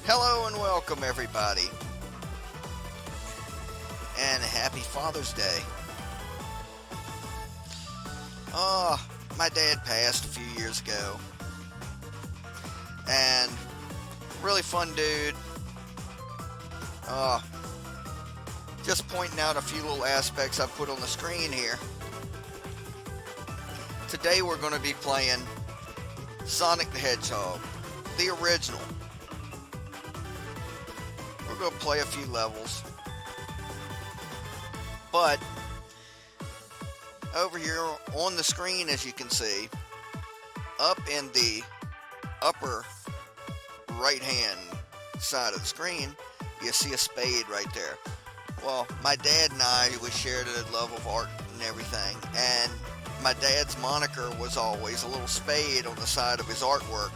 Hello and welcome everybody, and happy Father's Day. My dad passed a few years ago, and really fun dude. Just pointing out a few little aspects I put on the screen here. Today we're going to be playing Sonic the Hedgehog, the original. We're going to play a few levels, but over here on the screen, as you can see, up in the upper right hand side of the screen, you see a spade right there. Well, my dad and I, we shared a love of art and everything, and my dad's moniker was always a little spade on the side of his artwork,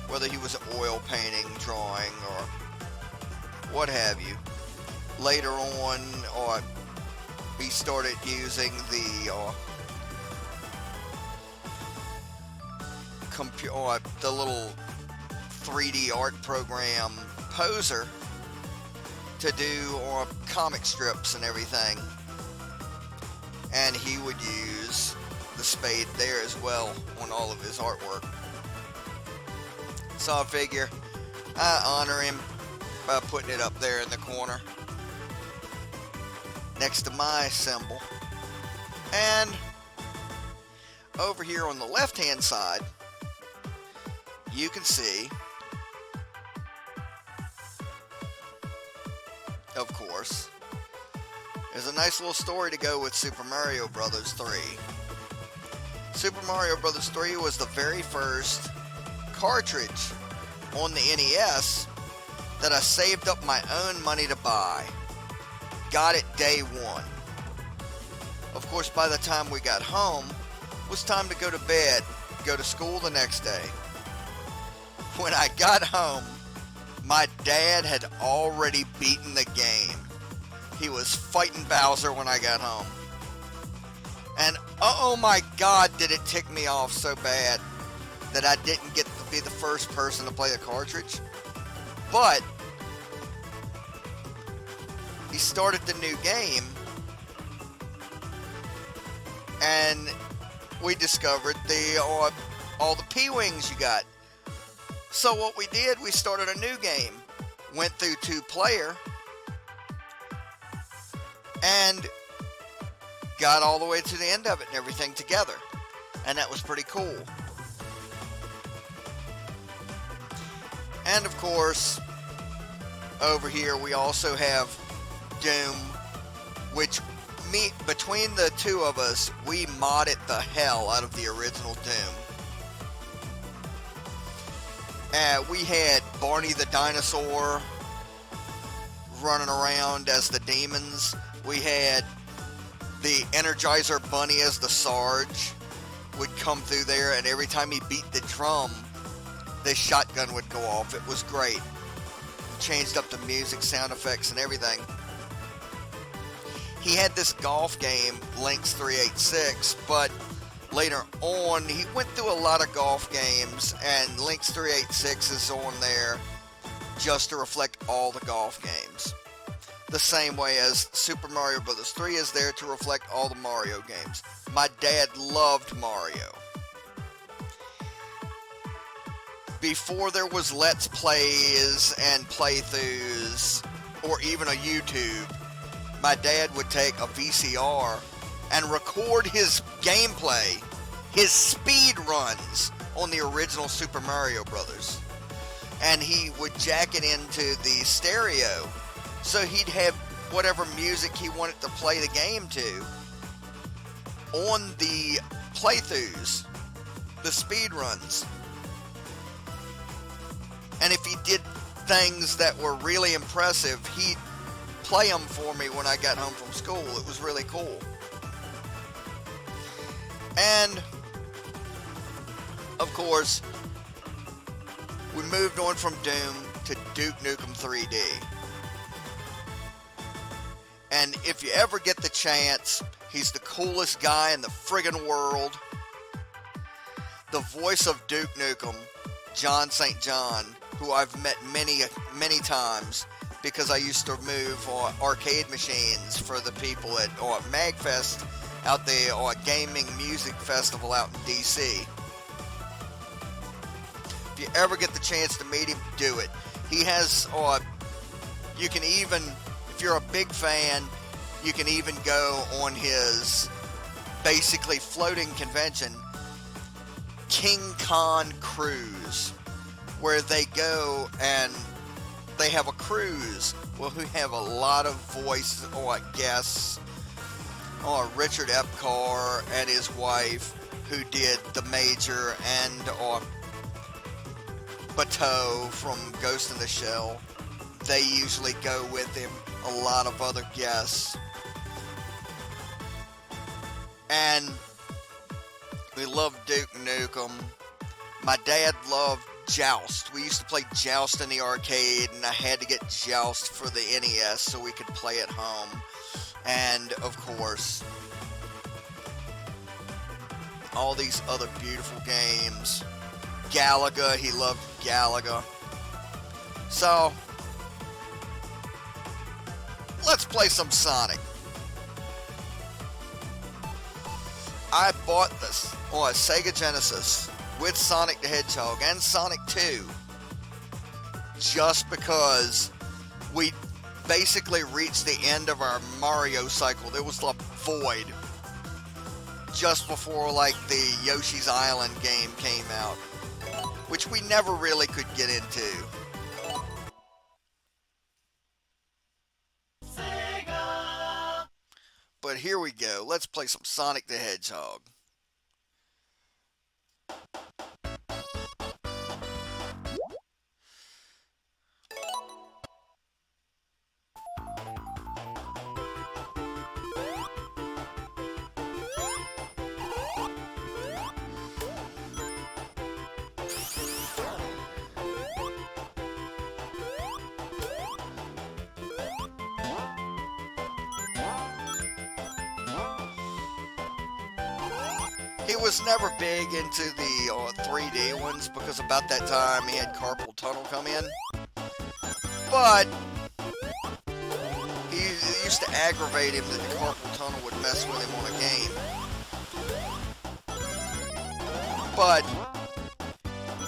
whether he was oil painting, drawing, or what have you. Later on, he started using the the little 3D art program Poser to do comic strips and everything, and he would use the spade there as well on all of his artwork. So I figure I honor him by putting it up there in the corner next to my symbol. And over here on the left hand side, you can see, of course, there's a nice little story to go with Super Mario Bros. 3. Super Mario Bros. 3 was the very first cartridge on the NES that I saved up my own money to buy. Got it day one. Of course, by the time we got home, it was time to go to bed, go to school the next day. When I got home, my dad had already beaten the game. He was fighting Bowser when I got home. And oh my God, did it tick me off so bad that I didn't get to be the first person to play the cartridge. But he started the new game, and we discovered all the P-Wings you got. So what we did, we started a new game, went through 2-player, and got all the way to the end of it and everything together. And that was pretty cool. And of course, over here we also have Doom, which between the two of us, we modded the hell out of the original Doom. We had Barney the dinosaur running around as the demons. We had the Energizer Bunny as the Sarge, would come through there, and every time he beat the drum, the shotgun would go off. It was great. Changed up the music, sound effects, and everything. He had this golf game, Links 386, but later on, he went through a lot of golf games, and Links 386 is on there just to reflect all the golf games. The same way as Super Mario Bros. 3 is there to reflect all the Mario games. My dad loved Mario. Before there was Let's Plays and playthroughs, or even a YouTube, my dad would take a VCR and record his gameplay, his speed runs on the original Super Mario Bros. And he would jack it into the stereo, so he'd have whatever music he wanted to play the game to on the playthroughs, the speed runs. And if he did things that were really impressive, he'd play them for me when I got home from school. It was really cool. And of course, we moved on from Doom to Duke Nukem 3D. And if you ever get the chance, he's the coolest guy in the friggin' world. The voice of Duke Nukem, John St. John, who I've met many times because I used to move arcade machines for the people at MagFest out there, or gaming music festival out in DC. If you ever get the chance to meet him, do it. He has, you can even, if you're a big fan, you can even go on his basically floating convention, King Khan Cruise, where they go and they have a cruise. Well, who have a lot of voice guests. Richard Epcar and his wife, who did the Major and Bateau from Ghost in the Shell. They usually go with him. A lot of other guests. And we love Duke Nukem. My dad loved Joust. We used to play Joust in the arcade, and I had to get Joust for the NES so we could play at home. And of course, all these other beautiful games. Galaga, he loved Galaga. So, let's play some Sonic. I bought this on a Sega Genesis with Sonic the Hedgehog and Sonic 2 just because we basically reached the end of our Mario cycle. There was the void just before like the Yoshi's Island game came out, which we never really could get into. Sega. But here we go. Let's play some Sonic the Hedgehog. He was never big into the 3D ones because about that time he had carpal tunnel come in. But he used to aggravate him that the carpal tunnel would mess with him on a game. But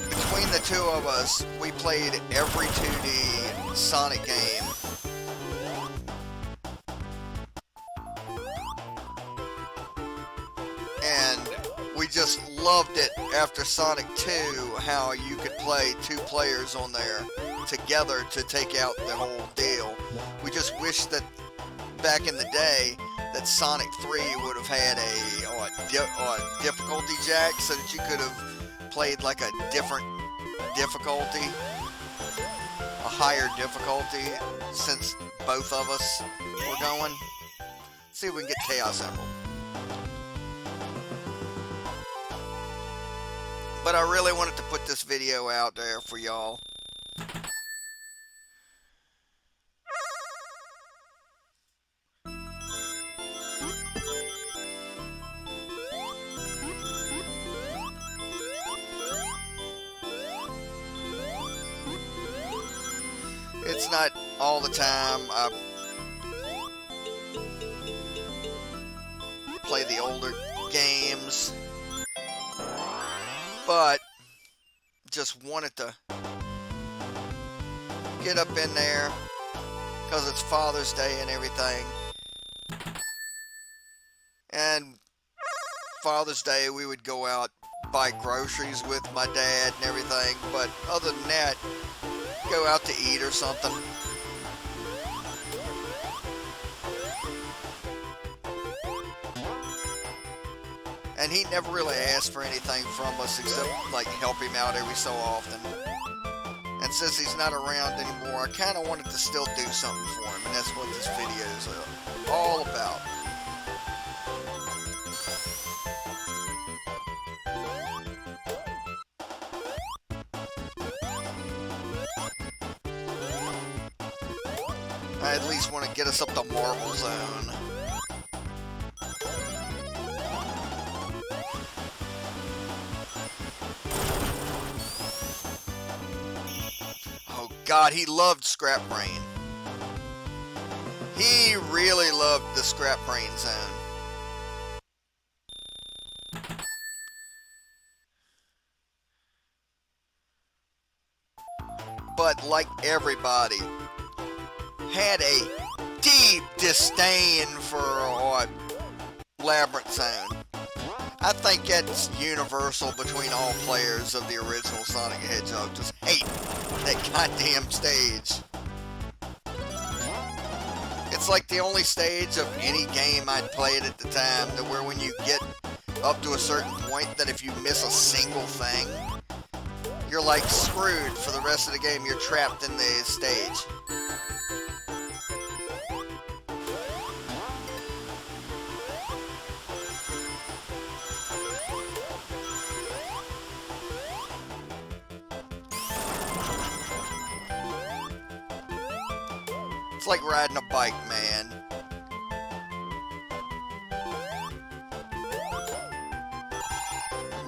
between the two of us, we played every 2D Sonic game. And we just loved it after Sonic 2, how you could play two players on there together to take out the whole deal. We just wish that back in the day that Sonic 3 would have had a difficulty jack so that you could have played like a different difficulty, a higher difficulty, since both of us were going. Let's see if we can get Chaos Emerald. But I really wanted to put this video out there for y'all. It's not all the time I play the older games, but just wanted to get up in there because it's Father's Day and everything. And Father's Day we would go out, buy groceries with my dad and everything, but other than that, go out to eat or something. And he never really asked for anything from us except like help him out every so often. And since he's not around anymore, I kind of wanted to still do something for him, and that's what this video is all about. I at least want to get us up to Marble Zone. God, he loved Scrap Brain. He really loved the Scrap Brain zone. But like everybody, had a deep disdain for Labyrinth Zone. I think that's universal between all players of the original Sonic the Hedgehog. Just hate that goddamn stage. It's like the only stage of any game I'd played at the time that where when you get up to a certain point that if you miss a single thing, you're like screwed for the rest of the game. You're trapped in the stage. It's like riding a bike, man.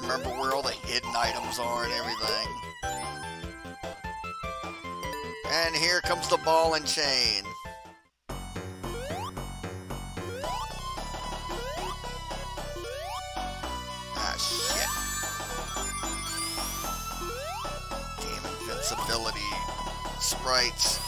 Remember where all the hidden items are and everything. And here comes the ball and chain. Ah, shit. Damn invincibility sprites.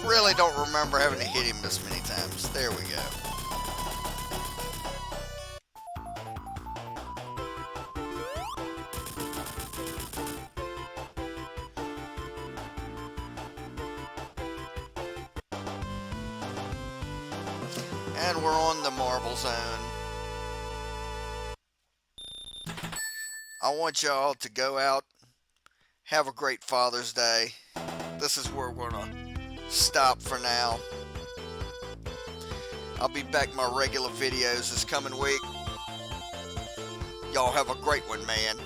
Really don't remember having to hit him this many times. There we go. And we're on the marble zone. I want y'all to go out, have a great Father's Day. This is where we're gonna stop for now. I'll be back my regular videos this coming week. Y'all have a great one, man.